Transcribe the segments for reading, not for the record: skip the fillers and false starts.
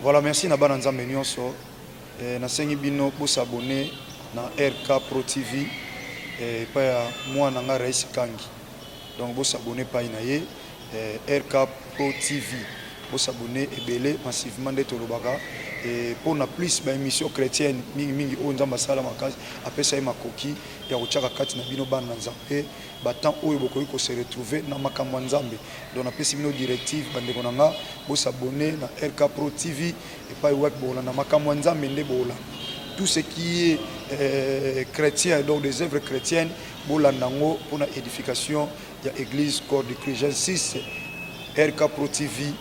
Voilà, merci na bana nzambe nyonso. Nasengi bino pour s'abonner na RK Pro TV pa ya moi nanga Rais Kangi. Donc vous s'abonner pa inaye RK Pro TV. Vous s'abonner ebele massivement de Tolobaka et pour na plus ba émission chrétienne mingi o nzamba sala makazi apesa e makoki ya kochaka kati na bino bana nzambe batant oyo bokoki ko se retrouver na makambo nzambe. Donc na pesi bino directive bande konanga vous s'abonner na RK Pro TV et pas web bola na makambo nzambe nde bola. Tout ce qui est chrétien, donc des œuvres chrétiennes, pour la édification de l'église Corps de Christ. 6 RK Pro TV,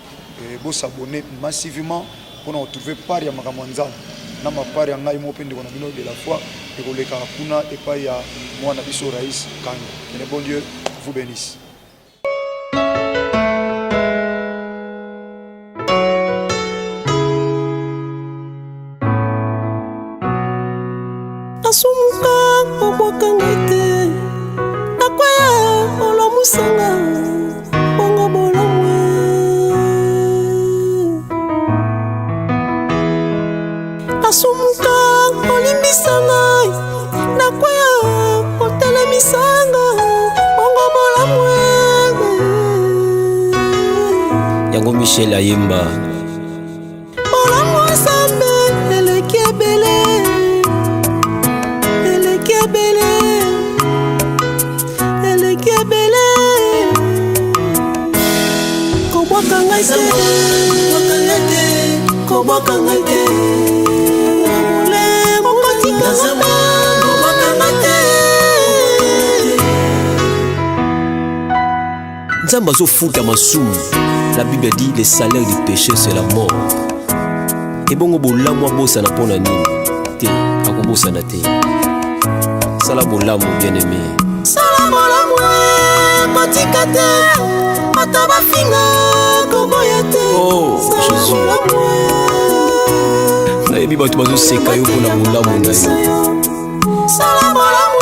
vous s'abonner massivement pour nous retrouver par ya Makamanzam. Na ma part ya ngai mo pende kona bino de la foi et ko leka kuna et pas ya moi na biso Rais Kangi. Que le bon Dieu vous bénisse. Asumuka obokangete nakwaya olomusanga bongo bolamwe Asumuka olimbisanga nakwaya otelemisanga bongo bolamwe Yango Michel Ayemba bolamwe sambe elekebele Nzamba zo futa masumu. La Bible dit le salaire du péché c'est la mort. Et bongo bolamwa bosa na pona nini te akobosa na te. Sala bolamu bien aimé. Sala bolamu kotikate mataba finga koboyate. Oh Jésus. Na yebi bato bazo seka yo pona bolamu na yo. Sala bolamu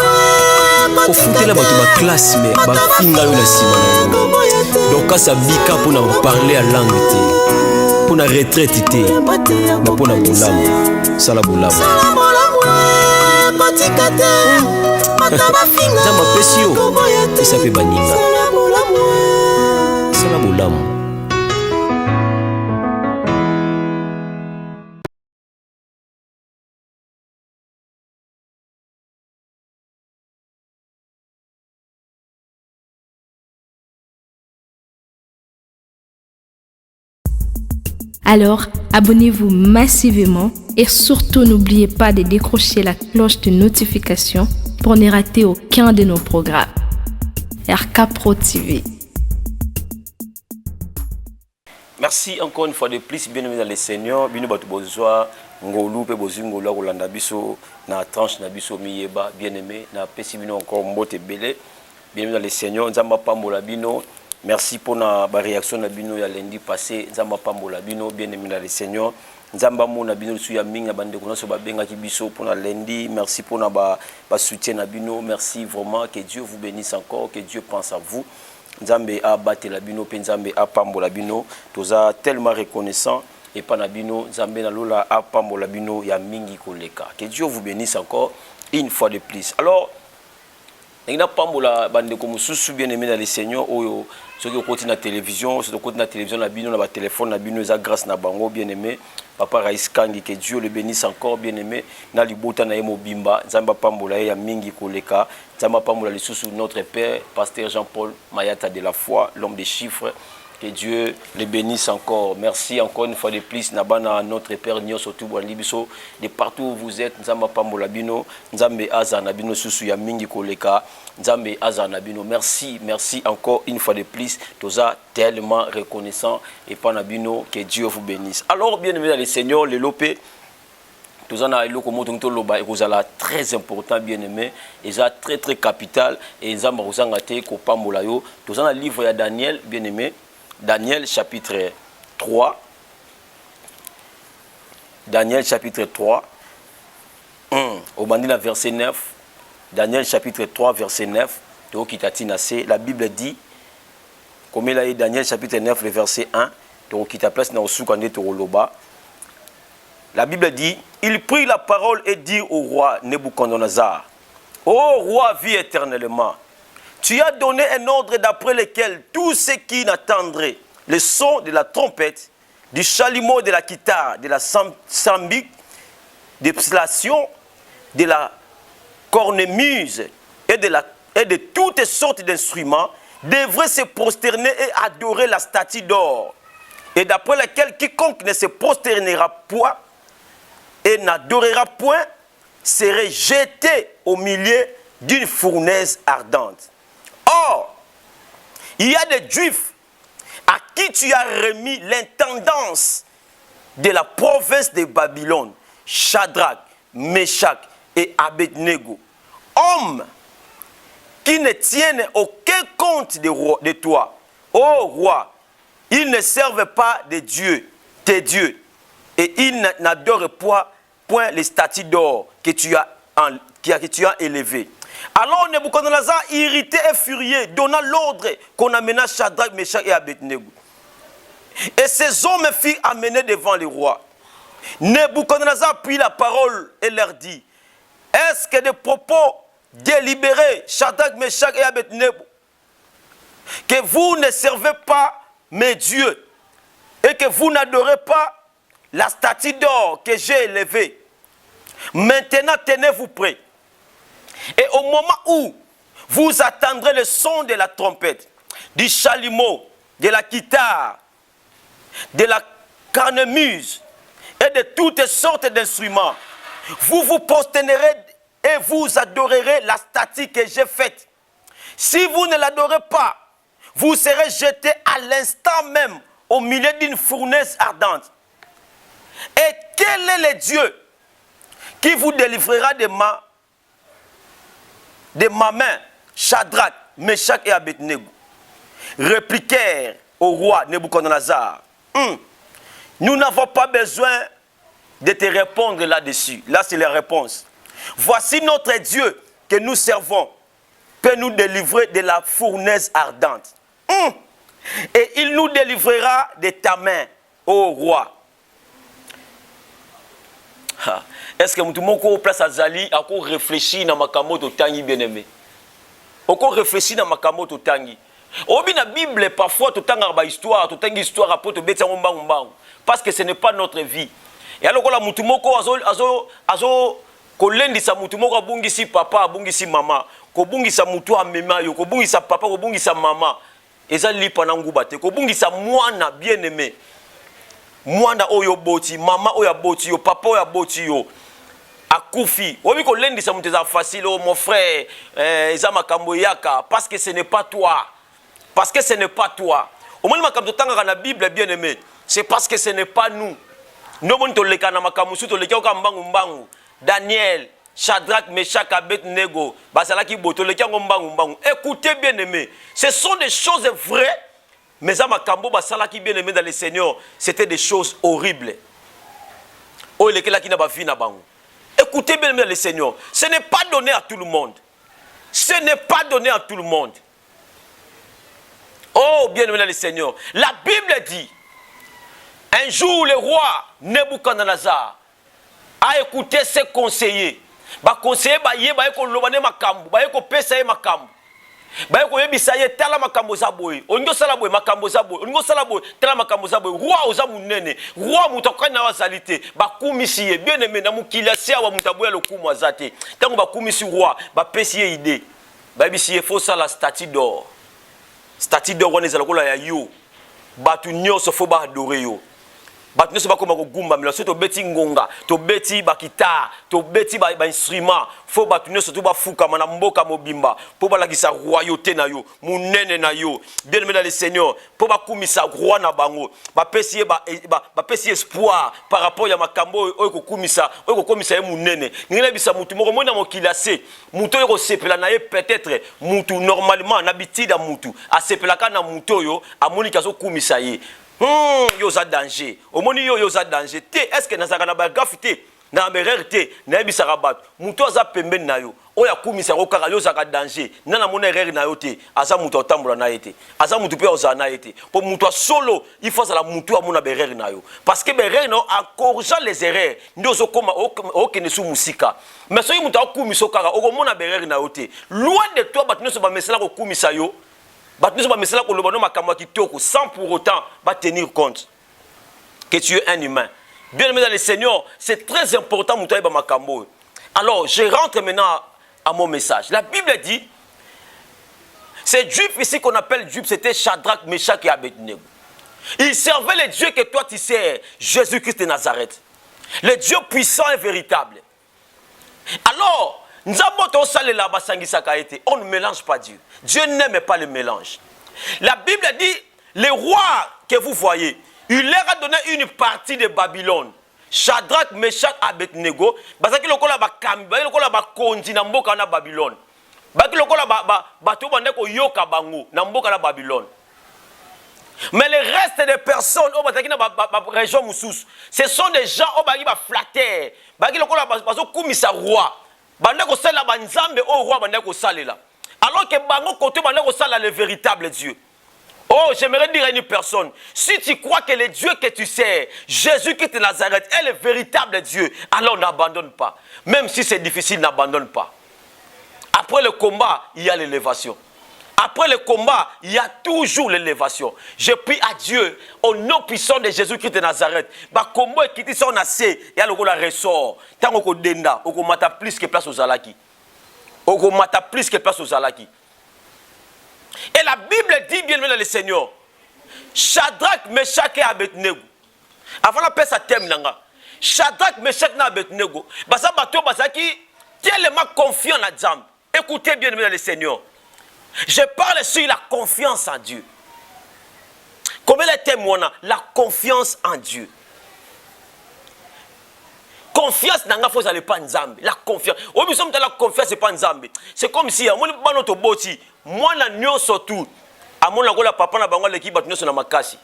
kotikate la bato ba classe mais ba finga yo na sima na yo. Donc ka sabika pona parler à langue te. Pona retraite te. Na pona bolamu. Sala bolamu. Sala bolamu kotikate mataba finga. Nzamba pesi yo. Isa pe baninga. Sala bolamu. Alors, abonnez-vous massivement et surtout n'oubliez pas de décrocher la cloche de notification pour ne rater aucun de nos programmes. RK Pro TV. Merci encore une fois de plus, bien-aimés dans le Seigneur. Bino batu bozwa ngolu pe bozingolo kolanda biso na tranche na biso miyeba bien-aimé na pesi bino encore mbote belé. Bien-aimés dans le Seigneur, nzamba pambola bino. Merci pour la réaction de bino ya lundi passé. Nzamba pambola bino bien-aimés dans le Seigneur. Nzamba mona bino su ya mingi na bande kono so ba benga ki biso pour la lundi. Merci pour na ba soutien na bino. Merci vraiment, que Dieu vous bénisse encore, que Dieu pense à vous. Nzambe a battu la bino pe nzambe a pambola bino. Toza tellement reconnaissant et pas na bino nzambe na lola a pambola bino ya mingi koleka. Que Dieu vous bénisse encore une fois de plus. Alors Nina pambola bande ko mususu bien-aimé dans le Seigneur oyo ceux qui côté na télévision, ceux qui côté na télévision na bino na ba téléphone na bino za grâce na bango bien-aimé papa Rais Kangi, que Dieu le bénisse encore bien-aimé na libota na yemo bimba nzamba pambola ya mingi koleka nzamba pambola lisusu notre père pasteur Jean-Paul Mayata de la foi, l'homme des chiffres. Que Dieu les bénisse encore. Merci encore une fois de plus. Nabana notre Père Nyo surtout Libiso de partout où vous êtes. Nzamba pambola bino, Nzambe azana bino susu ya mingi koleka, Nzambe azana bino. Merci, merci encore une fois de plus. Toza tellement reconnaissant et panabino, que Dieu vous bénisse. Alors bien-aimés dans le Seigneur, le lopé tous en a eloko moto loba ekozala très important bien-aimé et ça très très capital et Nzamba kozanga te ko pambola yo. Tous en a livre ya Daniel bien-aimé. Daniel chapitre 3. Daniel chapitre 3. Au bandit verset 9. Daniel chapitre 3 verset 9. La Bible dit, comme il a dit Daniel chapitre 9 le verset 1. Donc qui t'a place dans le soukandé to loba. La Bible dit, il prit la parole et dit au roi Nebuchadnezzar, ô roi, vis éternellement. Tu as donné un ordre d'après lequel tous ceux qui n'attendraient le son de la trompette, du chalumeau, de la guitare, de la sambique, des psaltions, de la cornemuse et de toutes sortes d'instruments devraient se prosterner et adorer la statue d'or. Et d'après laquelle quiconque ne se prosternera point et n'adorera point serait jeté au milieu d'une fournaise ardente. Or, il y a des Juifs à qui tu as remis l'intendance de la province de Babylone, Shadrach, Meshach et Abednego, hommes qui ne tiennent aucun compte de toi. Ô roi, ils ne servent pas de Dieu, tes dieux, et ils n'adorent point les statues d'or que tu as élevées. Alors Nebuchadnezzar, irrité et furieux, donna l'ordre qu'on amena Shadrach, Meshach et Abednego. Et ces hommes furent amenés devant le roi. Nebuchadnezzar prit la parole et leur dit, est-ce que des propos délibérés, Shadrach, Meshach et Abednego, que vous ne servez pas mes dieux et que vous n'adorez pas la statue d'or que j'ai élevée? Maintenant, tenez-vous prêts. Et au moment où vous attendrez le son de la trompette, du chalumeau, de la guitare, de la cornemuse et de toutes sortes d'instruments, vous vous prosternerez et vous adorerez la statue que j'ai faite. Si vous ne l'adorez pas, vous serez jeté à l'instant même au milieu d'une fournaise ardente. Et quel est le Dieu qui vous délivrera de ma main, Shadrach, Meshach et Abednego? Répliquèrent au roi Nebuchadnezzar, nous n'avons pas besoin de te répondre là-dessus. Là, c'est la réponse. Voici notre Dieu que nous servons peut nous délivrer de la fournaise ardente. Et il nous délivrera de ta main, ô roi. Est-ce que tout le monde au place à Zali a réfléchi dans ma kamoto tangi bien-aimé? Encore réfléchi dans ma kamoto tangi. Au bin la Bible parfois tout temps ba histoire, tout temps histoire rapport to betia mbang parce que ce n'est pas notre vie. Et alors la mutu moko azo kolendisa mutu moko abungisi papa abungisi mama, ko bungisa mutu amema yo, ko bungisa papa ko bungisa mama. Ezali pana nguba te, ko bungisa mwana bien-aimé. Mwana oyo boti, mama oyo boti yo, papa oyo boti yo. Akufi, obi ko lendisa mutu za facile, oh mon frère, eza makambo yaka parce que ce n'est pas toi. Parce que ce n'est pas toi. Au moment où tu as la Bible, bien aimé, c'est parce que ce n'est pas nous. Nous avons Daniel, Shadrach, Meshach, Abednego, écoutez bien aimé, ce sont des choses vraies, mais bien aimé dans le Seigneur, c'était des choses horribles. Écoutez bien aimé dans le Seigneur, ce n'est pas donné à tout le monde. Ce n'est pas donné à tout le monde. Oh, bien-aimé dans le Seigneur. La Bible dit, un jour le roi Nebuchadnezzar a écouté ses conseillers. Ba conseiller ba ye ba ko lobane makambu, ba ko pesa ye makambu. Ba ko yebisa ye tala makambo za boy. Ongo sala boy makambo za boy. Ongo sala boy tala makambo za boy. Roi oza munene. Roi mutokana wa zalité. Ba kumisi ye bien-aimé na mukilasi wa mutaboya lokumu azate. Tango ba kumisi roi, ba pesi ye idée. Ba bisi ye faut ça la statue d'or. Statue d'or wana ezala kola ya yo batu nyonso fo ba adorer yo batu nyonso ba koma ko gumba mila so to beti ngonga to beti ba guitare to beti ba instrument fo batu nyonso to ba fuka mana mboka mobimba po ba lakisa royauté na yo munene na yo bien aimé dans le Seigneur po ba kumisa roi na bango ba pesi espoir par rapport ya makambo oyo ko kumisa ye munene ngina bisa mutu moko mona mokilase mutu yo ko sepela na ye peut-être mutu normalement na bitida mutu a sepela kana mutu yo amoni kaso kumisa ye yo za danger omoni yo za danger te est-ce que nazaka na ba gafité na bererte na yebisa rabat muto aza pembeni na yo oya kumisa ko kaka yo zaka danger na mona erreur na yo te aza muto otambola na yete aza muto pe oza na yete pour muto solo il faut la muto amona berreur na yo parce que berreur no en corrigeant les erreurs ndozo koma okene su musika mais soki muto akumisa kaka okomona berreur na yo te loin de toi batino so ba mesela ko kumisa yo batino so ba mesela ko loba no makamwa kitoko sans pour autant ba tenir compte que tu es un humain. Bien aimé dans le Seigneur, c'est très important. Alors, je rentre maintenant à mon message. La Bible dit, ces juifs ici qu'on appelle juifs, c'était Shadrach, Meshach et Abednego. Ils servaient les dieux que toi tu sais, Jésus-Christ de Nazareth. Le Dieu puissant et véritable. Alors, on ne mélange pas Dieu. Dieu n'aime pas le mélange. La Bible dit, les rois que vous voyez, il leur a donné une partie de Babylone. Shadrach, Meshach, Abednego. Parce que le kola ba kambi, le kola ba konzi na mboka na Babylone. Parce que le kola ba to bande ko yoka bango na mboka na Babylone. Mais le reste des personnes au bataki na ba région mususu, ce sont des gens au bagi ba flatter. Bagi le kola ba zo kumisa roi. Bande ko sala ba nzambe au roi bande ko salela. Alors que bango côté bande ko sala le véritable Dieu. Oh, j'aimerais dire à une personne, si tu crois que le Dieu que tu sais, Jésus-Christ de Nazareth, est le véritable Dieu, alors n'abandonne pas. Même si c'est difficile, n'abandonne pas. Après le combat, il y a l'élévation. Après le combat, il y a toujours l'élévation. Je prie à Dieu, au nom puissant de Jésus-Christ de Nazareth, bah combat qui dit son assez, il y a le ressort. Tant qu'on denda, on mata plus que place aux alaki. On mata plus que place aux alaki. Et la Bible dit bien le Seigneur, Shadrach, Meshach et Abednego. Avant la paix, ça thème nanga. Shadrach, Meshach et Abednego. Basa bateau basaki tellement confiant en Dieu. Écoutez bien le Seigneur. Je parle sur la confiance en Dieu. Combien de témoins la confiance en Dieu. Confiance nanga faut aller pas nzambe. La confiance. Au nous sommes dans la confiance c'est pas nzambe. C'est comme si mon banoto boti moi la nyo surtout à mon la papa na bango l'équipe batino na makasi.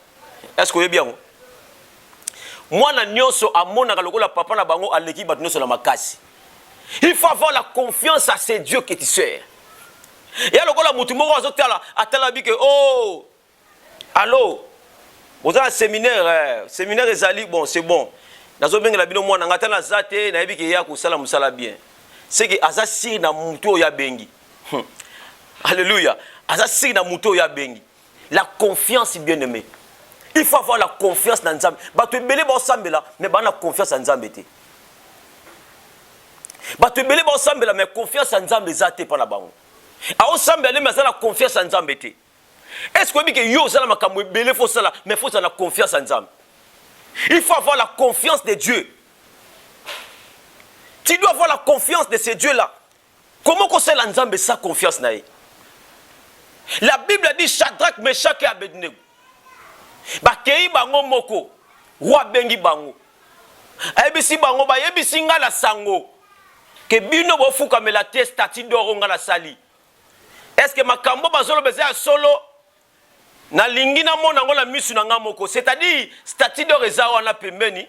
Est-ce que vous bien? Moi la nyo so à mon la papa na bango à l'équipe batino na makasi. Il faut avoir la confiance à ces dieux que tu sers. Et alors la mutu moko azotala atala bi que oh allô vous avez un séminaire séminaire ezali bon c'est bon. Nazo benga la bino mwana ngata na zate na yebi ke ya ko sala musala bien. C'est que azasi na mutu ya bengi. Alléluia. Azasi na mutu ya bengi. La confiance bien-aimé. Il faut avoir la confiance dans Nzambe. Ba to belé ba sambela mais ba na confiance en Nzambe te. Ba to belé ba sambela mais confiance en Nzambe zate pa na bango. A o sambela mais ça la confiance en Nzambe te. Est-ce que bi ke yo sala makambo belé faut sala mais faut ça la confiance en Nzambe. Il faut avoir la confiance de Dieu. Tu dois avoir la confiance de ces dieux-là. Comment qu'on sait l'Nzambe sa confiance naïe? La Bible dit Shadrach, Meshach et Abednego. Bakei bango moko, roi bengi bango. Ebisi bango ba yebisi nga la sango. Que bino bo fuka me la te statue d'or nga la sali. Est-ce que makambo bazolo beza solo? Na lingi na mona ngola misu na ngamoko, c'est-à-dire statut de reza wana pembeni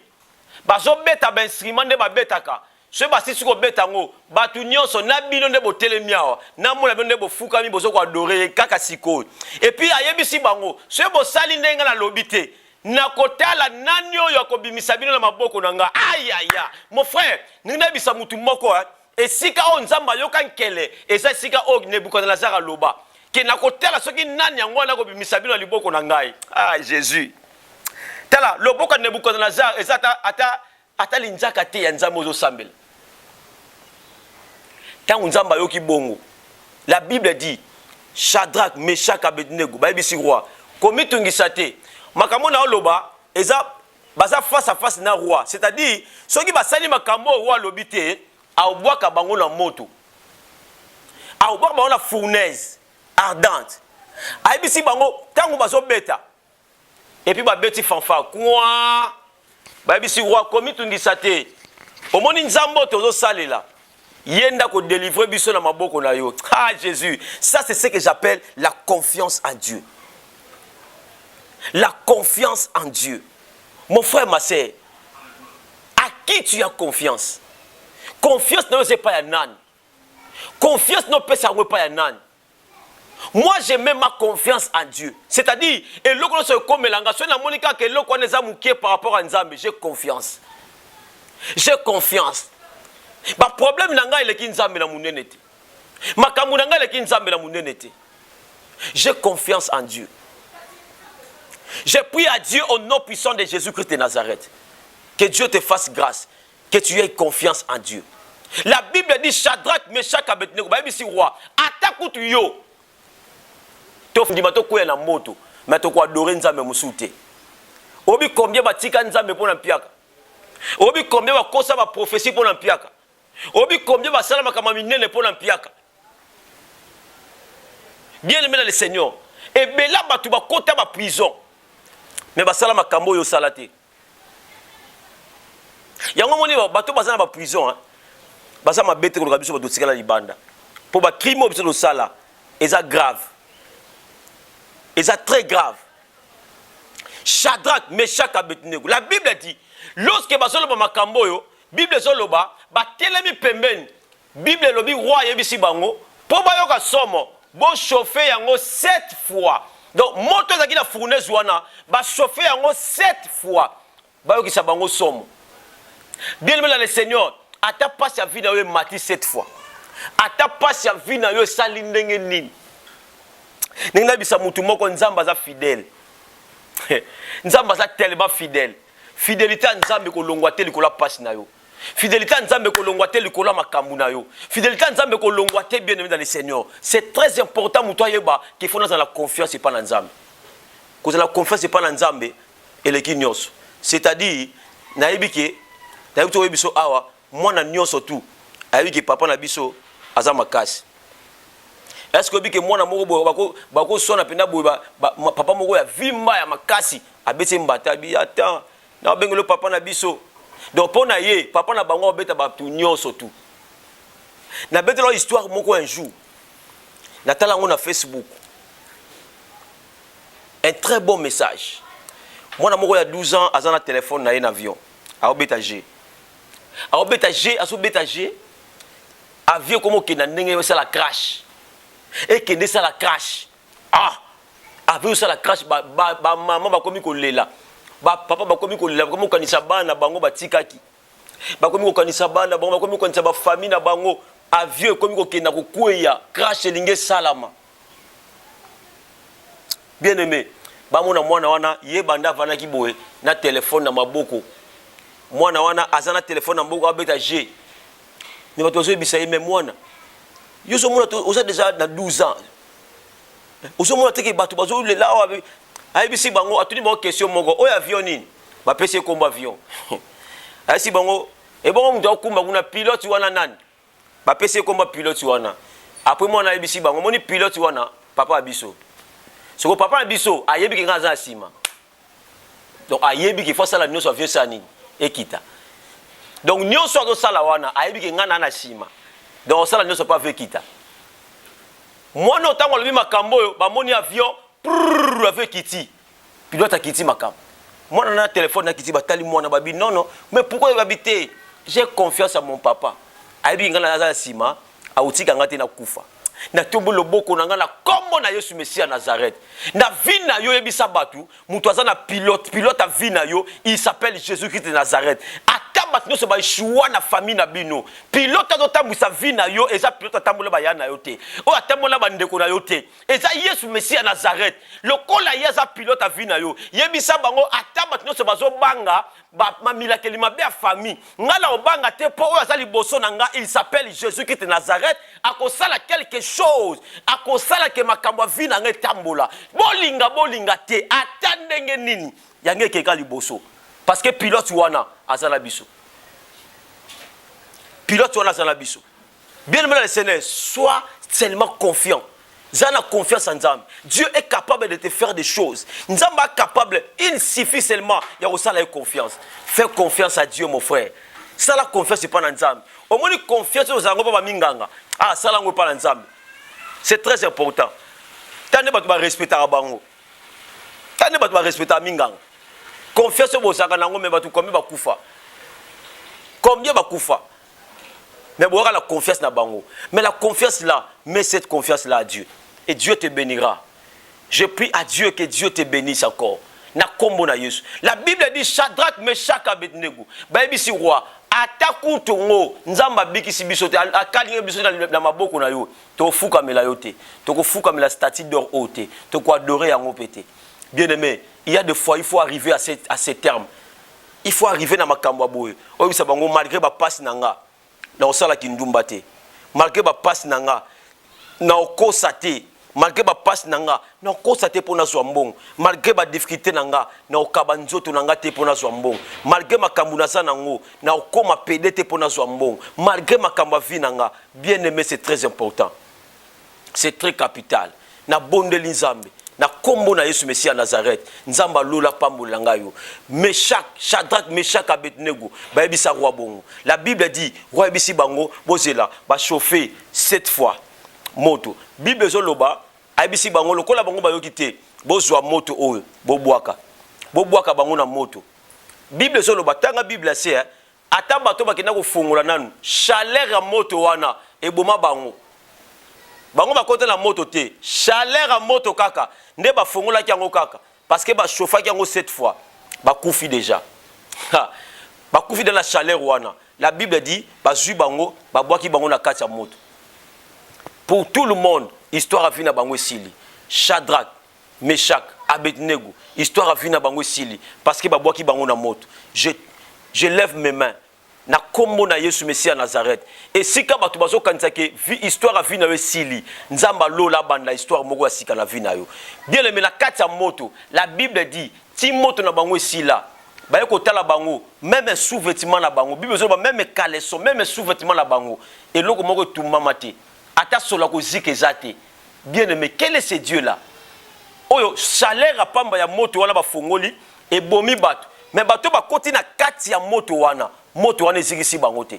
bazo beta ba instrument de ba betaka ce basi siko beta ngo batu nyonso na bino nde botelemiawa na mona bino nde bofuka mi bozo ko adorer kaka siko et puis ayebisi bango ce bo sali ndenga na lobité na kotala nani oyo akobimisa bino na maboko nanga aïe aïe mon frère nina bisa mutu moko et sika o nzamba yoka nkele et ça sika o Nebuchadnezzar loba qui n'a côté la ce qui n'a ni angwa na ko bimisa bino liboko na ngai ah Jésus tala loboko Nebuchadnezzar ezata ata linzaka te ya nzambe ozo sambela tant nzamba yoki bongo la Bible dit Shadrach Meshach Abednego ba bisi roi komi tungisa te makambo na loba eza baza face à face na roi c'est-à-dire ceux qui basali makambo roi lobité a obwaka bango na moto a obwaka bango na fournaise ardente. Aibisi bango tango bazo beta. Et puis ba beti fanfa quoi. Ba bisi roi komi tungisa te. Omoni nzambo tozo salela. Yenda ko délivrer biso na maboko na yo. Ah Jésus, ça c'est ce que j'appelle la confiance en Dieu. La confiance en Dieu. Mon frère, ma sœur, à qui qui tu as confiance? Confiance ne c'est pas un âne. Confiance ne peut pas un âne. Moi, j'ai même ma confiance en Dieu. C'est-à-dire, et le qu'on se comme l'engagement, la monica que le qu'on est amouqué par rapport à Nzambe, j'ai confiance. J'ai confiance. Ma problème nanga il est qui Nzambe la munenete. Ma kamunanga il est qui Nzambe la munenete. J'ai confiance en Dieu. J'ai prié à Dieu au nom puissant de Jésus-Christ de Nazareth. Que Dieu te fasse grâce. Que tu aies confiance en Dieu. La Bible dit Shadrach, Meshach, Abednego. Bah, ici, roi. Attaque yo. Tu dis, tu es na moto. Mais tu as adoré Nzambe Moussoute. Obi combien batika Nzambe pour l'ampiaka. Obi combien va kosa va prophétie pour l'ampiaka. Obi combien va salama kamaminene pour l'ampiaka. Bien aimé dans le Seigneur. Et bien là, tu vas côté ma prison. Mais va salama kambo yo salate. Yango moni bato bazana ba prison hein. Baza ma bête ko kabiso bato tikala libanda. Pour ba crime biso do sala, eza grave. Eza très grave. Shadrach, Meshach, Abednego. La Bible dit lorsque bazolo ba makambo yo, Bible zoloba ba telemi pembeni. Bible lobi roi yebisi bango, po ba yoka somo, bo chauffer yango 7 fois. Donc moto ezaki na fournaise wana, ba chauffer yango 7 fois. Ba yoki sa bango somo. Bien aimé dans le Seigneur, à ta passe à vie na yo mati 7 fois. À ta passe à vie na yo sali ndenge nini. Ninga bisa mutu moko Nzamba za fidèle. Nzamba za tellement fidèle. Fidélité à Nzambe ko longwa te likola passe na yo. Fidélité à Nzambe ko longwa te likola makambu na yo. Fidélité à Nzambe ko longwa te bien aimé dans le Seigneur. C'est très important mutu yeba qu'il faut dans la confiance et pas dans Nzambe. Cause la confiance et pas dans Nzambe et le kinyoso. C'est-à-dire na yebike na yebi biso awa mwana nyonso tu ayebike papa na biso aza makasi. Est-ce que bike mwana moko bako sona penda boye papa moko ya vimba ya makasi abeti mbata bi attends na bengelo papa na biso. Donc pona ye papa na bango beta ba tu nyonso tu. Na betelo histoire moko un jour. Na tala ngo na Facebook. Un très bon message. Mwana moko ya 12 ans azana téléphone na un avion. A beta G. A beta G, aso beta G. Avion comme que na ndenge ça la crash. Et que ça la crash. Ah! Avion ça la crash ba maman ba komi ko lela. Ba papa ba komi ko lela comme kanisa bana bango batikaki. Ba komi ko kanisa bana bango ba komi ko kanisa ba famille na bango. Avion komi ko kena ko kuya crash linge salama. Bien aimé. Ba mona mwana wana ye banda vana ki boye na téléphone na maboko. Mwana wana azana téléphone na maboko abeta G. Mais bato zo bisa yeme mwana. Yo so mona to oza déjà na 12 ans. Oso mona teke bato bazo le la ayebisi bango atuni bango question moko oyo avion nini ba pese komba avion. Ayesi bango e bango muto akumba kuna pilote wana nani ba pese komba pilote wana. Après mona ayebisi bango moni pilote wana papa abiso. Soko papa abiso ayebi ke ngaza sima. Donc ayebi ke faut ça la nyonso avion ça nini ekita. Donc nyonso azo sala wana ayebi ke ngana na sima. Donc ça la nyonso pas veut kita. Moi no tango lobi makambo yo ba moni avion avec kiti. Pilote kiti makambo. Moi na téléphone na kiti batali moi na babi non mais pourquoi babité? J'ai confiance à mon papa. Ayebi ngana na sima autika ngati na kufa. Na tombo loboko na ngana kombo na Yesu Messia Nazareth. Na vie na yo yebisa batu, mutu azana pilote a vie na yo, il s'appelle Jésus-Christ de Nazareth. Ata batu so ba choix na famille na bino. Pilote azotambu sa vie na yo, eza pilote atambola ba ya na yo te. O atambola ba ndeko na yo te. Eza Yesu Messia Nazareth. Lokola yeza pilote a vie na yo. Yebisa bango ata batu so bazo banga ba mamila kelima be famille. Ngala obanga te po o azali boso na nga, il s'appelle Jésus-Christ de Nazareth. Akosala quelque chose akosala ke makambo vi na ngai tambola bolinga te atandenge nini yange keka liboso parce que pilote wana azala biso bien aimé le Seigneur sois tellement confiant zana confiance en Nzambe. Dieu est capable de te faire des choses. Nzambe est capable, il suffit seulement ya osala confiance. Fais confiance à Dieu mon frère. Ça la confiance c'est pas dans Nzambe. Au moins confiance aux zango pas minganga. Ah ça la ngo pas dans Nzambe. C'est très important. Tane bato ba respecter bango. Tane bato ba respecter minganga. Confiance au bosaka nango me bato comme ba kufa. Combien bakufa? Mais bon, la confiance na bango. Mais la confiance là, mets cette confiance là à Dieu. Et Dieu te bénira. Je prie à Dieu que Dieu te bénisse encore. Na kombo na Yesu. La Bible dit Shadrach, Meshach, Abednego. Baby si roi. Ataku tongo nzamba bikisi bisote akalinga bisote na maboko na yo to fuka mela yote to ko fuka mela statue d'or ote to ko adorer yango pété. Bien-aimé, il y a des fois il faut arriver à ces termes. Il faut arriver na makambo boye. O bisa bango malgré ba passe nanga na osala kindumba te. Malgré ba passe nanga na okosa te. Malgré ba passe nanga na okosa te pona zwambong. Malgré ba difficulté nanga na okaba nzoto nanga te pona zwambong. Malgré makambo na za nango na okoma pede te pona zwambong. Malgré makambo vi nanga, bien-aimé, c'est très important. C'est très capital. Na bondeli nzambe na kombo na Yesu Messia Nazareth nzamba lola pambola ngayo. Meshach, Shadrach, Meshach, Abednego ba ebisa roi bongo. La Bible dit roi ebisi bango bozela ba chauffer 7 fois moto. Bible zoloba ebisi bango lokola bango ba yokite bozwa moto oyo bobwaka. Bobwaka bango na moto. Bible zoloba tanga Bible se ata bato bakenda ko fongola nanu chaleur ya moto wana eboma bango. Bango ba kote na moto te chaleur ya moto kaka nde ba fongola yango kaka parce que ba chauffa yango 7 fois ba kufi déjà ba kufi dans la chaleur wana. La Bible dit ba zui bango ba boaki bango na kati ya moto. Pour tout le monde histoire a fini na bango sili. Shadrach, Meshach, Abednego histoire a fini na bango sili parce que ba boaki bango na moto. Je lève mes mains na kombo na Yesu Messia Nazareth. Et si ka batu bazo kanisa ke vi histoire a vie na yo sili, nzamba lola banda histoire moko asika na vie na yo. Bien aimé na kati ya moto, la Bible dit ti moto na bango sila. Ba yeko tala bango, même un sous-vêtement na bango. Bible zo ba même caleçon, même un sous-vêtement na bango. Et loko moko tu mamate. Ata sola ko zikezate. Bien aimé, quel est ce Dieu là? Oyo chaleur a pamba ya moto wana ba fongoli et bomi bato. Mais bato ba koti na kati ya moto wana. Moto wana ezikisi bango te.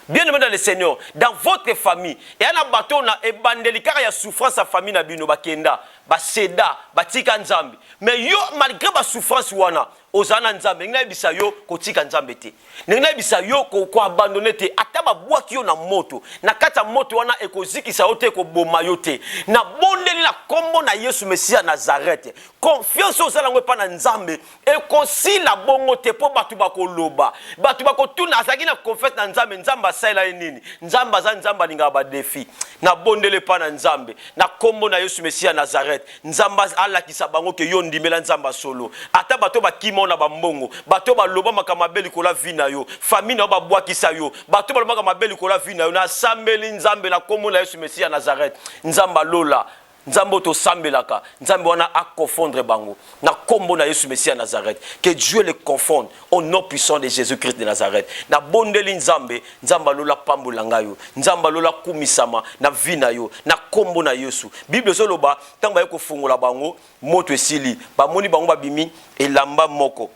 Bien aimé dans le Seigneur, dans votre famille, et un bateau na ebandeli kaka ya souffrance à famille na bino bakenda, ba seda, ba tika nzambe. Mais yo malgré ba souffrance wana, ozana nzambe, ngina bisa yo ko tika nzambe te. Ngina bisa yo ko abandonner te. Ata ba bwaki yo na moto, na kata moto wana ekozikisa yo te ko boma yo te. Na bondeli la kombo na Yesu Messia Nazareth. Confiance ozala ngwe pa na nzambe, e konsi la bongo te po batu bakoloba. Batu bakotuna azaki na confiance na nzambe, nzamba saila nini nzamba za nzamba linga ba défi na bondele pa na nzambe na kombo na Yesu Messia Nazareth nzamba ala kisabango ke yo ndimela nzamba solo ata bato bakima na bambongo bato baloba makamabeli kola vina yo famille na ba bwakisa yo bato baloba makamabeli kola vina yo na sambeli nzambe na kombo na Yesu Messia Nazareth nzamba lola nzambo to sambelaka nzambe wana a confondre bango na kombo na Yesu Messia Nazareth. Que Dieu les confonde au nom puissant de Jésus-Christ de Nazareth. Na bondeli nzambe nzamba lola pambola ngayo nzamba lola kumisama na vina yo na kombo na Yesu. Bible zoloba tanga yeko fungola bango moto esili ba moni bango babimi elamba moko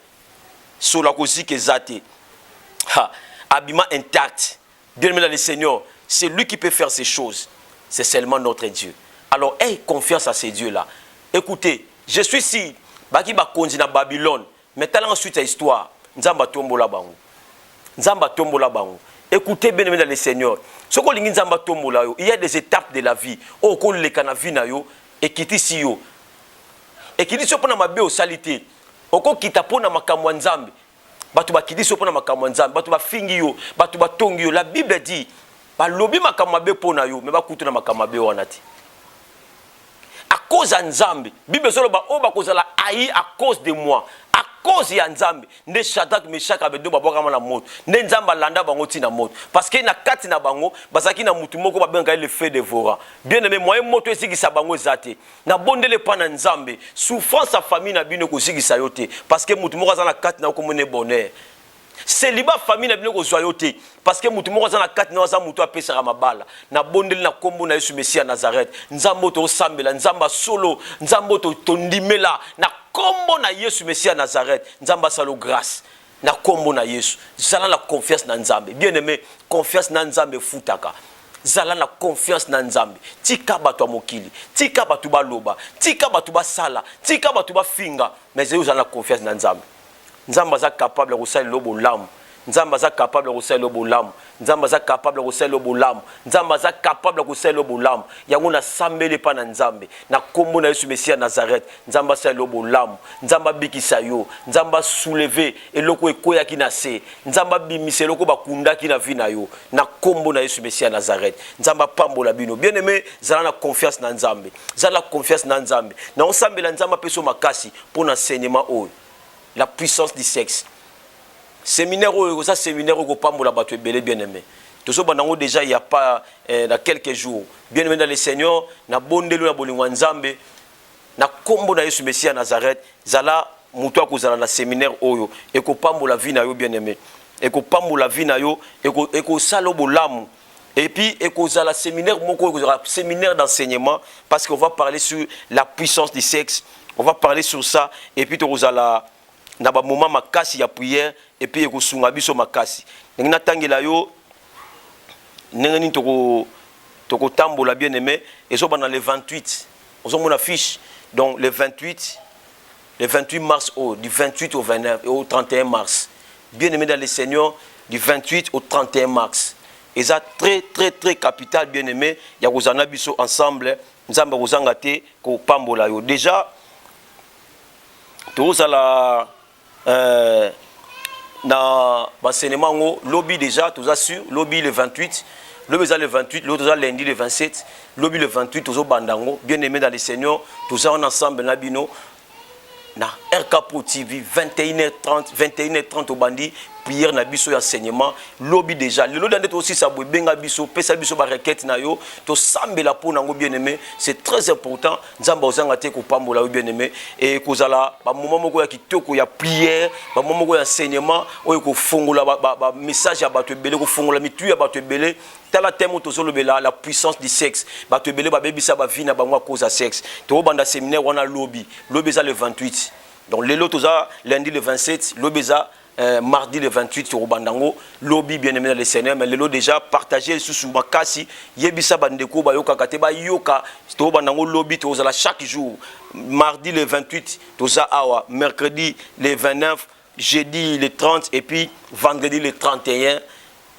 sola kozike zate abima intact. Bien aimé dans le Seigneur, c'est lui qui peut faire ces choses. C'est seulement notre Dieu. Alors, aie confiance à ces dieux-là. Écoutez, je suis ici, baki ba konzi na Babylone, mais talent ensuite à histoire, nzamba tombola bango. Nzamba tombola bango. Écoutez bien dans le Seigneur. Ce qu'on dit nzamba tombola yo, il y a des étapes de la vie. Oh, qu'on le kana vie na yo, et kiti si yo. Et kiti so pona mabe o salité. Oko kita pona makamwa nzambe. Batu ba kiti so pona makamwa nzambe, batu ba fingi yo, batu ba tongi yo. La Bible dit, ba lobi makamwa be pona yo, mais ba kutu na makamwa be wanati. À cause de Nzambe, Bible zoloba oba kozala aïe à cause de moi. À cause ya Nzambe, ne Shadrach, Meshach, Abednego baboka na moto. Ne Nzamba landa bango ti na moto. Parce que na kati na bango, bazaki na mutu moko babenga le feu dévorant. Bien aimé, moi moto esikisa bango zate. Na bondele pa na Nzambe, souffrance à famille na bino ko sikisa yote parce que mutu moko za na kati na ko mone bonheur. Célibat famille na bino ko joyote parce que mutu moko za na kati na za mutu apesa mabala na bondeli na kombo na Yesu Messia Nazareth nzambo to sambela nzamba solo nzambo to tondimela na kombo na Yesu Messia Nazareth nzamba salo grâce na kombo na Yesu zala la confiance na nzambe. Bien aimé, confiance na nzambe futaka zala na confiance na nzambe tika bato mokili tika bato baloba tika bato basala tika bato bafinga mais zala na confiance na nzambe. Nzamba za capable de salir lobo lam nzambe aza capable ya kosalela bolamu, nzambe aza capable ya kosalela bolamu, nzambe aza capable ya kosalela bolamu. Yango na sambele pa na nzambe na kombo na Yesu Mesia Nazareth, nzambe asalela bolamu, nzambe abikisa yo, nzambe asoulever eloko ekoyaki na se, nzambe abimisa eloko bakundaki na vi na yo na kombo na Yesu Mesia Nazareth, nzambe apambola bino. Bien aimé, zala na confiance na nzambe, zala confiance na nzambe, na osambela nzambe apeso makasi pour enseignement oyo, la puissance du sexe. Séminaire oyo, ça séminaire oyo pambola bato ebele. Bien aimé, tout ça déjà il y a pas dans quelques jours. Bien aimé dans le Seigneur, na bondelo na bolingo nzambe na kombo na Yesu Mesia Nazareth, zala muto akozala na séminaire oyo eko pambola vie na yo. Bien aimé, eko pambola vie na yo, eko salo bolamu. Et puis, ekozala séminaire, séminaire d'enseignement, parce qu'on va parler sur la puissance du sexe. On va parler sur ça. Et puis, ekozala na ba moment makasi ya prière. Et puis, ekosunga biso makasi. Nengina tangela yo, nengini toko tambola bien aimé. Et so dans le 28, on a mon affiche. Donc, le 28 mars, du 28 au 29 et au 31 mars. Bien aimé dans le Seigneur, du 28 au 31 mars. Et ça très capital, bien aimé. Il y a Rosana Bisso ensemble. Nous avons Rosangate ko pambola yo. Déjà, tout ça là, dans l'enseignement, lobby déjà, tout ça sur lobby le 28, lobby le 28, l'autre lundi le 27, lobby le 28, tout ça bandango. Bien aimé dans les seigneurs, tout ça en ensemble nabino. Na RK Pro TV 21h30 au bandi prière na biso enseignement lobby déjà le lobby d'être aussi ça benga biso pesa biso ba requête na yo to sambela po nango bien aimé. C'est très important nzamba ozanga te ko pambola bien aimé et kozala ba moment moko ya kitoko ya prière ba moment moko ya enseignement oyo ko fongola ba message ya bato ebele ko fongola mitu ya bato ebele tala thème tozolobela la puissance du sexe bato ebele ba bebisa ba vie na bango à cause ya sexe to banda séminaire wana lobby ça le 28. Donc les lots lundi le 27, l'obéza mardi le 28 sur Bandango, lobby bien aimé dans les Seigneurs, mais les lots déjà partagés sous Makasi, Yebisa Bandeko, Bayoka Kateba, Yoka, to Bandango lobby, tozala chaque jour, mardi le 28, toza awa, mercredi le 29, jeudi le 30 et puis vendredi le 31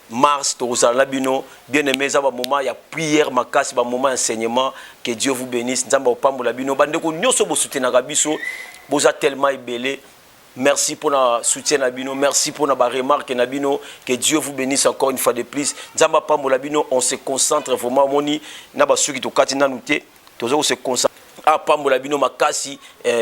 mars, tozala bino, bien aimé, ça va moment, il y a prière Makasi, va moment enseignement, que Dieu vous bénisse, nzamba opambo la bino, bandeko nyoso bo soutenir biso. Vous êtes tellement ébélé. Merci pour le soutien Nabino. Merci pour la remarque Nabino. Que Dieu vous bénisse encore une fois de plus. Nzamba Pambo Labino, on se concentre vraiment. Moni, naba suki to katina nute. Tozo se concentre. Ah Pambo Labino makasi.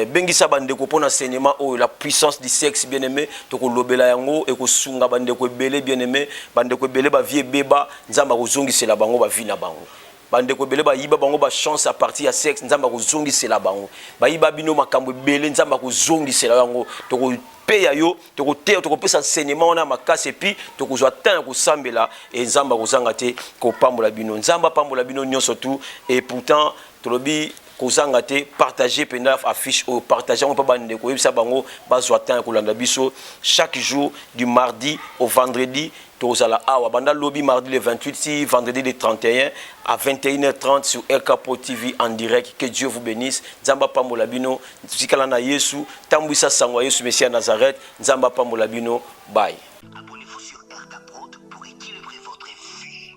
Bengisa bandeko pour l'enseignement. Oh la puissance du sexe bien aimé. Toko lobela yango. Eko sunga bandeko belé bien aimé. Bandeko belé ba vie beba. Nzamba kozongi se la bango ba vie na bango. Bandeko bele ba yiba bango ba chance à partir ya sexe nzamba ko zongi c'est la bango ba yiba bino makambo bele nzamba ko zongi c'est la bango to ko peya yo to ko te to ko pesa enseignement na makase et puis to ko zwa temps ko sambela et nzamba ko zanga te ko pambola bino nzamba pambola bino nyonso tout et pourtant to lobi ko zanga te partager pena affiche au partager on peut bandeko yebisa bango ba zwa temps ko landa biso chaque jour du mardi au vendredi. Tozala awa banda lobby mardi le 28 si vendredi le 31 à 21h30 sur RK Pro TV en direct. Que Dieu vous bénisse. Nzamba pambola bino tikala na Yesu tambwisa sangwa Yesu Mesia Nazareth. Nzamba pambola bino bye. Abonnez-vous sur RK Pro pour équilibrer votre vie.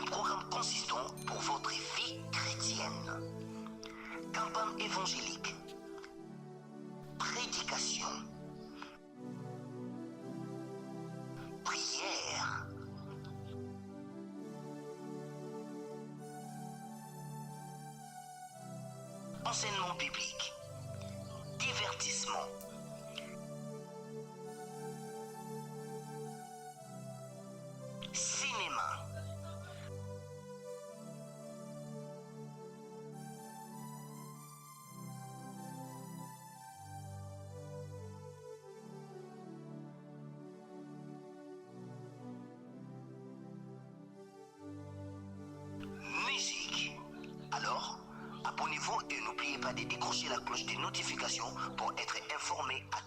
Un programme consistant pour votre vie chrétienne. Campagne évangélique. Prédication. Prière. Enseignement biblique. Divertissement. Cinéma. Musique. Alors, abonnez-vous et n'oubliez pas de décrocher la cloche des notifications pour être informé à